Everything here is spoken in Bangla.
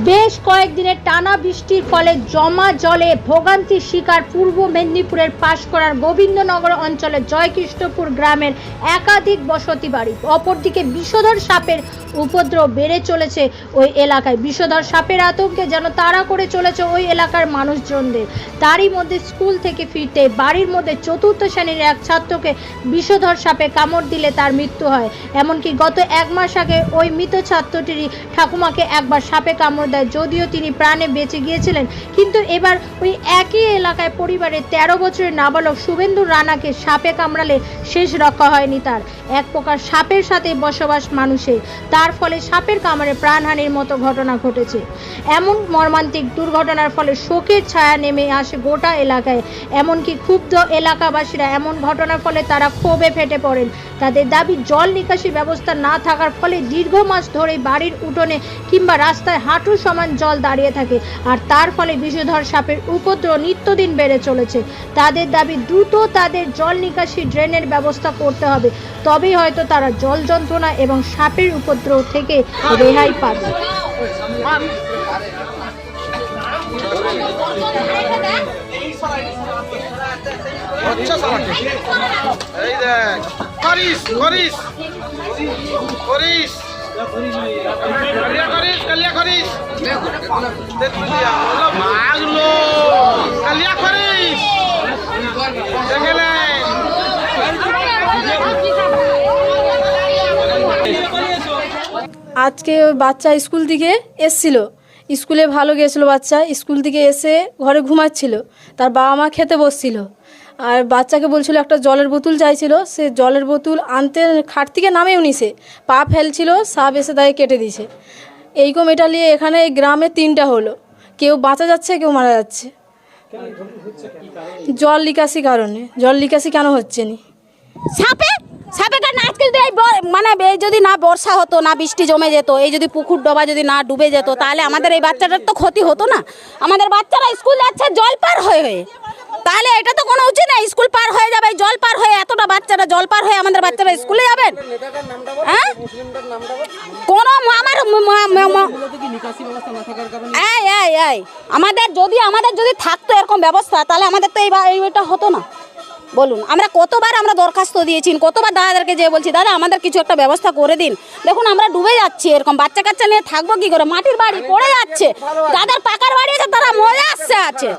বেশ কয়েকদিনের টানা বৃষ্টির ফলে জমা জলে ভোগান্তির শিকার পূর্ব মেদিনীপুরের পাঁশকুড়ার গোবিন্দনগর অঞ্চলের জয়কৃষ্ণপুর গ্রামের একাধিক বসতি বাড়ি। অপরদিকে বিষধর সাপের উপদ্রব বেড়ে চলেছে ওই এলাকায়। বিষধর সাপের আতঙ্কে যেন তাড়া করে চলেছে ওই এলাকার মানুষজনদের। তারই মধ্যে স্কুল থেকে ফিরতে বাড়ির মধ্যে চতুর্থ শ্রেণীর এক ছাত্রকে বিষধর সাপে কামড় দিলে তার মৃত্যু হয়। এমনকি গত 1 মাস আগে ওই মৃত ছাত্রটিরই ঠাকুমাকে একবার সাপে কামড় দেয়, যদিও তিনি প্রাণে বেঁচে গিয়েছিলেন। কিন্তু এবার ওই একই এলাকায় পরিবারের 13 বছরের নাবালক শুভেন্দু রানাকে সাপে কামড়ালে শেষ রক্ষা হয়নি তার। এক প্রকার সাপের সাথে বসবাস মানুষের, তার ফলে সাপের কামড়ে প্রাণহানির মতো ঘটনা ঘটেছে। এমন মর্মান্তিক দুর্ঘটনার ফলে শোকের ছায়া নেমে আসে গোটা এলাকায়। এমনকি ক্ষুব্ধ এলাকাবাসীরা এমন ঘটনার ফলে তারা ক্ষোভে ফেটে পড়েন। তাদের দাবি, জল নিকাশি ব্যবস্থা না থাকার ফলে দীর্ঘ মাস ধরে বাড়ির উঠোনে কিংবা রাস্তায় হাঁটু সমান জল দাঁড়িয়ে থাকে, আর তার ফলে বিষধর সাপের উপদ্রব নিত্যদিন বেড়ে চলেছে। তাদের দাবি, দ্রুত তাদের জল নিকাশি ড্রেনের ব্যবস্থা করতে হবে, তবেই হয়তো তারা জল যন্ত্রণা এবং সাপের উপদ্রব থেকে রেহাই পাবে। আজকে ওই বাচ্চা স্কুল থেকে এসছিল, স্কুলে ভালো গেছিলো বাচ্চা, স্কুল থেকে এসে ঘরে ঘুমাচ্ছিল, তার বাবা মা খেতে বসছিল, আর বাচ্চাকে বলছিল একটা জলের বোতল চাইছিল। সে জলের বোতল আনতে খাট থেকে নামেও নিছে, পা ফেলছিল, সাপ এসে তাকে কেটে দিছে। এইরকম এটা নিয়ে এখানে এই গ্রামে 3টা হলো, কেউ বাঁচা যাচ্ছে, কেউ মারা যাচ্ছে। জল নিকাশি কারণে। জল নিকাশি কেন হচ্ছে না? সাপে কারণে আজকে যদি মানে যদি না বর্ষা হতো, না বৃষ্টি জমে যেত, এই যদি পুকুর ডোবা যদি না ডুবে যেত, তাহলে আমাদের এই বাচ্চাটার তো ক্ষতি হতো না। আমাদের বাচ্চারা স্কুল যাচ্ছে জল পার হয়ে হয়ে, তাহলে এটা তো কোনো উচিত না। স্কুল পার হয়ে যাবে জল পার হয়ে, এতটা বাচ্চারা জল পার হয়ে আমাদের বাচ্চারা স্কুলে যাবেন? হ্যাঁ, কোনো আমাদের যদি থাকতো এরকম ব্যবস্থা, তাহলে আমাদের তো এইটা হতো না। বলুন, আমরা কতবার আমরা দরখাস্ত দিয়েছি, কতবার দাদাদেরকে যে বলছি, দাদা আমাদের কিছু একটা ব্যবস্থা করে দিন। দেখুন আমরা ডুবে যাচ্ছি, এরকম বাচ্চা কাচ্চা নিয়ে থাকবো কি করে? মাটির বাড়ি পড়ে যাচ্ছে, যাদের পাকার বাড়ি আছে তারা মজা আসছে আছে।